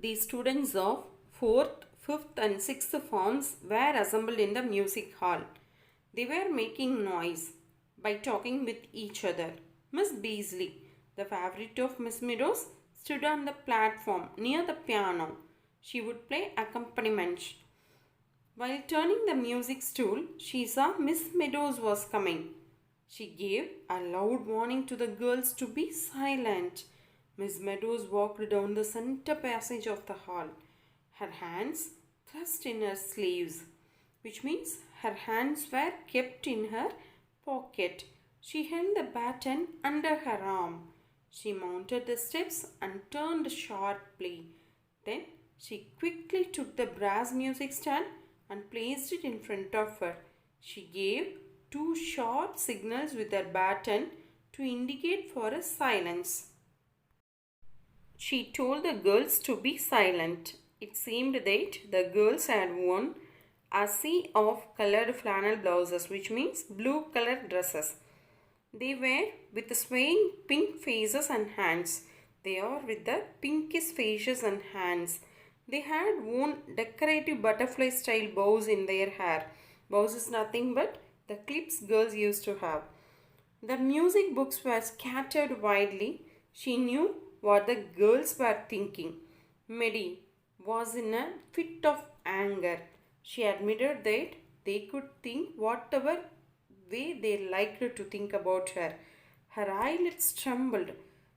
The students of 4th, 5th and 6th forms were assembled in the music hall. They were making noise by talking with each other. Miss Beasley, the favorite of Miss Meadows, stood on the platform near the piano. She would play accompaniment. While turning the music stool, she saw Miss Meadows was coming. She gave a loud warning to the girls to be silent. Miss Meadows walked down the center passage of the hall, her hands thrust in her sleeves, which means her hands were kept in her pocket. She held the baton under her arm. She mounted the steps and turned sharply. Then she quickly took the brass music stand and placed it in front of her. She gave two sharp signals with her baton to indicate for a silence. She told the girls to be silent. It seemed that the girls had worn a sea of colored flannel blouses, which means blue colored dresses. They were with swaying pink faces and hands. They are with the pinkish faces and hands. They had worn decorative butterfly style bows in their hair. Bows is nothing but the clips girls used to have. The music books were scattered widely. She knew what the girls were thinking. Maddie was in a fit of anger. She admitted that they could think whatever way they liked to think about her. Her eyelids trembled.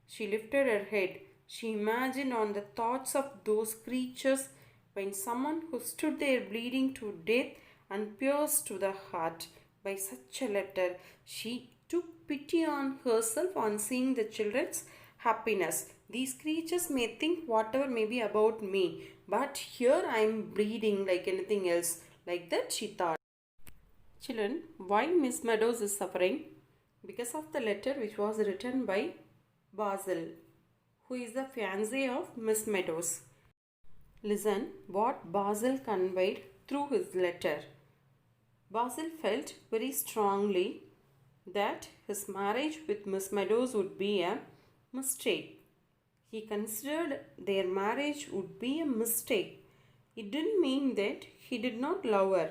She lifted her head. She imagined on the thoughts of those creatures when someone who stood there bleeding to death and pierced to the heart by such a letter. She took pity on herself on seeing the children's happiness. These creatures may think whatever may be about me, but here I am bleeding like anything else. Like that she thought. Children, why Miss Meadows is suffering? Because of the letter which was written by Basil, who is the fiancé of Miss Meadows. Listen what Basil conveyed through his letter. Basil felt very strongly that his marriage with Miss Meadows would be a mistake. He considered their marriage would be a mistake. It didn't mean that he did not love her.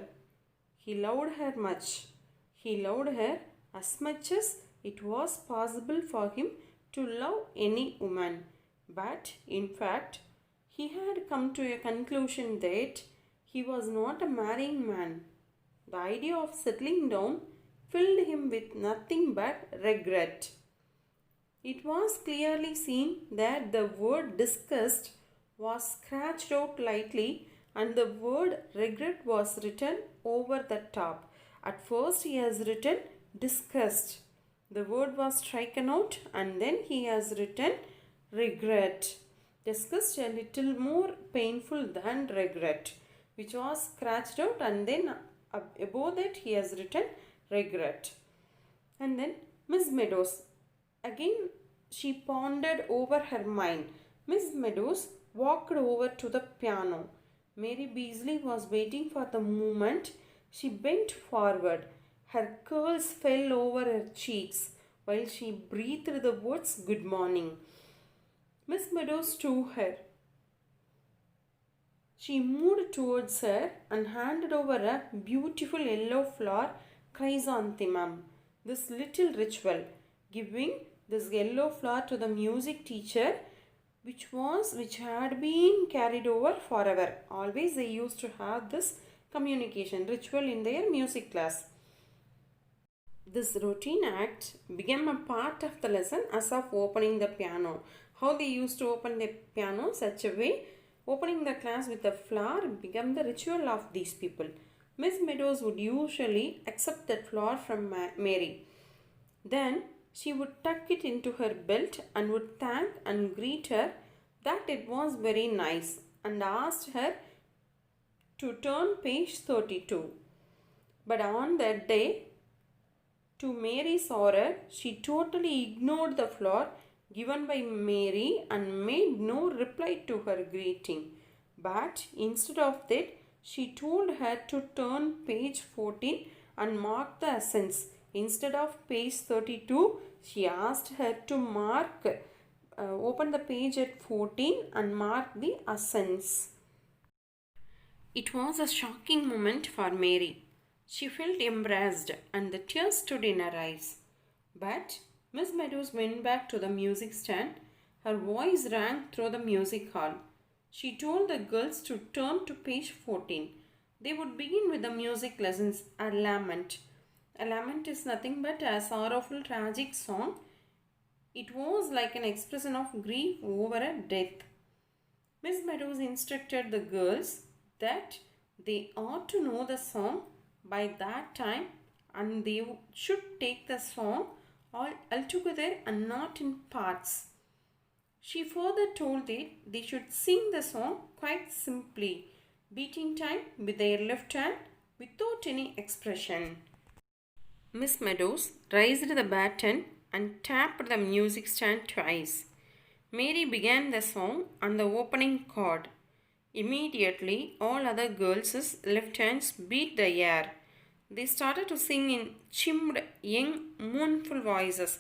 He loved her much. He loved her as much as it was possible for him to love any woman. But in fact, he had come to a conclusion that he was not a marrying man. The idea of settling down filled him with nothing but regret. It was clearly seen that the word disgust was scratched out lightly and the word regret was written over the top. At first he has written disgust. The word was stricken out and then he has written regret. Disgust a little more painful than regret, which was scratched out, and then above that he has written regret. And then Miss Meadows. Again she pondered over her mind. Miss Meadows walked over to the piano. Mary Beasley was waiting for the moment. She bent forward. Her curls fell over her cheeks while she breathed the words good morning. Miss Meadows to her. She moved towards her and handed over a beautiful yellow flower chrysanthemum. This little ritual, giving this yellow flower to the music teacher, which had been carried over forever. Always they used to have this communication ritual in their music class. This routine act became a part of the lesson as of opening the piano. How they used to open the piano such a way, opening the class with a flower became the ritual of these people. Miss Meadows would usually accept that flower from Mary. Then she would tuck it into her belt and would thank and greet her that it was very nice and asked her to turn page 32. But on that day, to Mary's horror, she totally ignored the flower given by Mary and made no reply to her greeting. But instead of that, she told her to turn page 14 and mark the accents. Instead of page 32, she asked her to mark Open the page at 14 and mark the accents. It was a shocking moment for Mary. She felt embarrassed and the tears stood in her eyes. But Miss Meadows went back to the music stand. Her voice rang through the music hall. She told the girls to turn to page 14. They would begin with the music lessons, a lament. A lament is nothing but a sorrowful, tragic song. It was like an expression of grief over a death. Miss Meadows instructed the girls that they ought to know the song by that time and they should take the song all altogether and not in parts. She further told that they should sing the song quite simply, beating time with their left hand without any expression. Miss Meadows raised the baton and tapped the music stand twice. Mary began the song on the opening chord. Immediately, all other girls' left hands beat the air. They started to sing in chimmed, young, mournful voices